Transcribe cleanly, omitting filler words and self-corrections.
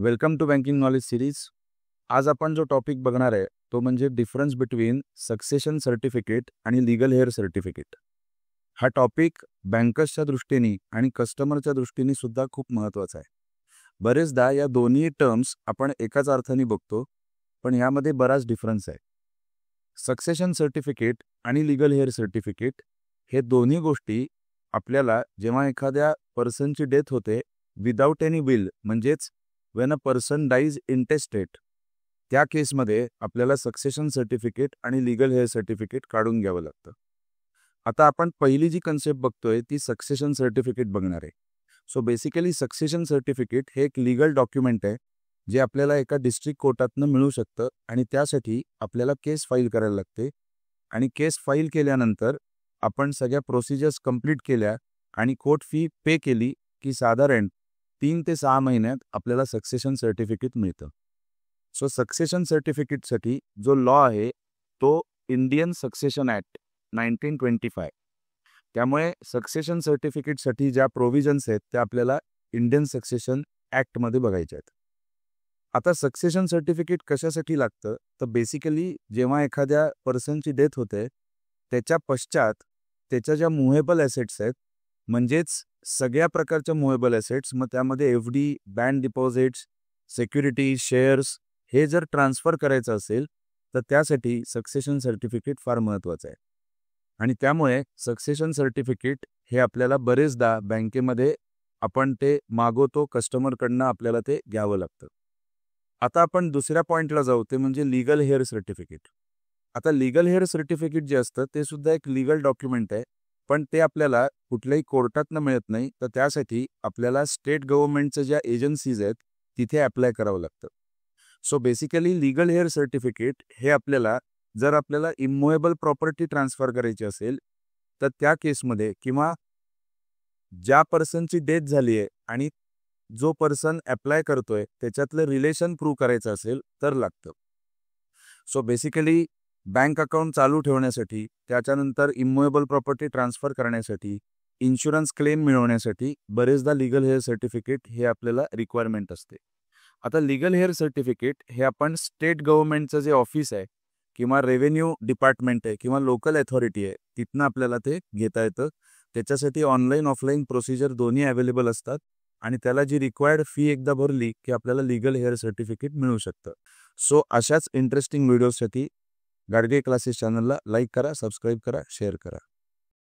Welcome to banking knowledge series. आज आपण जो टॉपिक बघणार आहे तो म्हणजे डिफरन्स बिटवीन सक्सेशन सर्टिफिकेट आणि लीगल हेअर सर्टिफिकेट। हा टॉपिक बँकर्सच्या दृष्टीने आणि कस्टमरच्या दृष्टीने सुद्धा खूप महत्त्वाचा आहे। बरेचदा या दोन्ही टर्म्स आपण एकाच अर्थाने बघतो, पण यामध्ये बराच डिफरन्स आहे। सक्सेशन सर्टिफिकेट आणि लीगल हेअर सर्टिफिकेट हे दोन्ही गोष्टी आपल्याला जेव्हा एखाद्या पर्सनची डेथ होते विदाउट एनी विल, म्हणजेच when a person dies intestate, त्या केसमध्ये आपल्याला सक्सेशन सर्टिफिकेट आणि लीगल हेअर सर्टिफिकेट काढून घ्यावं लागतं। आता आपण पहिली जी कन्सेप्ट बघतोय ती सक्सेशन सर्टिफिकेट बघणार आहे। सो बेसिकली सक्सेशन सर्टिफिकेट हे एक लीगल डॉक्युमेंट आहे जे आपल्याला एका डिस्ट्रिक्ट कोर्टातनं मिळू शकतं आणि त्यासाठी आपल्याला केस फाईल करायला लागते आणि केस फाईल केल्यानंतर आपण सगळ्या प्रोसिजर्स कंप्लीट केल्या आणि कोर्ट फी पे केली की साधारण 3 ते 6 महिन्यात आपल्याला सक्सेशन सर्टिफिकेट मिळतं। सो सक्सेशन सर्टिफिकेटसाठी जो लॉ आहे तो इंडियन सक्सेशन ॲक्ट 1925, त्यामुळे सक्सेशन सर्टिफिकेटसाठी ज्या प्रोव्हिजन्स आहेत त्या आपल्याला इंडियन सक्सेशन ॲक्टमध्ये बघायच्या आहेत। आता सक्सेशन सर्टिफिकेट कशासाठी लागतं तर बेसिकली जेव्हा एखाद्या पर्सनची डेथ होते त्याच्या पश्चात त्याच्या ज्या मुव्हेबल ॲसेट्स आहेत, म्हणजेच सगळ्या प्रकारच्या मुव्हेबल ॲसेट्स, मग त्यामध्ये FD, bank deposits, security, shares हे जर ट्रान्सफर करायचं असेल तर त्यासाठी सक्सेशन सर्टिफिकेट फार महत्त्वाचं आहे। आणि त्यामुळे सक्सेशन सर्टिफिकेट हे आपल्याला बरेचदा बँकेमध्ये आपण ते मागवतो, कस्टमरकडनं आपल्याला ते घ्यावं लागतं। आता आपण दुसऱ्या पॉईंटला जाऊ, ते म्हणजे लीगल हेअर सर्टिफिकेट। आता लीगल हेअर सर्टिफिकेट जे असतं ते सुद्धा एक लीगल डॉक्युमेंट आहे, पण ते आपल्याला कुठल्याही कोर्टातनं मिळत नाही, तर त्यासाठी आपल्याला स्टेट गव्हर्नमेंटच्या ज्या एजन्सीज आहेत तिथे अप्लाय करावं लागतं। So basically legal heir certificate हे आपल्याला जर आपल्याला इमूव्हेबल प्रॉपर्टी ट्रान्सफर करायची असेल तर त्या केसमध्ये, किंवा ज्या पर्सनची डेथ झाली आहे आणि जो पर्सन अप्लाय करतोय त्याच्यातलं रिलेशन प्रूव्ह करायचं असेल तर लागतं। सो बेसिकली बँक अकाउंट चालू ठेवण्यासाठी, त्याच्यानंतर इमूव्हेबल प्रॉपर्टी ट्रान्सफर करण्यासाठी, इन्शुरन्स क्लेम मिळवण्यासाठी बरेचदा लीगल हेअर सर्टिफिकेट हे आपल्याला रिक्वायरमेंट असते। आता लीगल हेअर सर्टिफिकेट हे आपण स्टेट गव्हर्नमेंटचं जे ऑफिस आहे किंवा रेव्हेन्यू डिपार्टमेंट आहे किंवा लोकल अथॉरिटी आहे तिथनं आपल्याला ते घेता येतं। त्याच्यासाठी ऑनलाईन ऑफलाईन प्रोसिजर दोन्ही अवेलेबल असतात आणि त्याला जी रिक्वायर्ड फी एकदा भरली की आपल्याला लीगल हेअर सर्टिफिकेट मिळू शकतं। सो अशाच इंटरेस्टिंग व्हिडिओसाठी गाडगे क्लासेस चॅनलला लाईक करा, सबस्क्राईब करा, शेअर करा।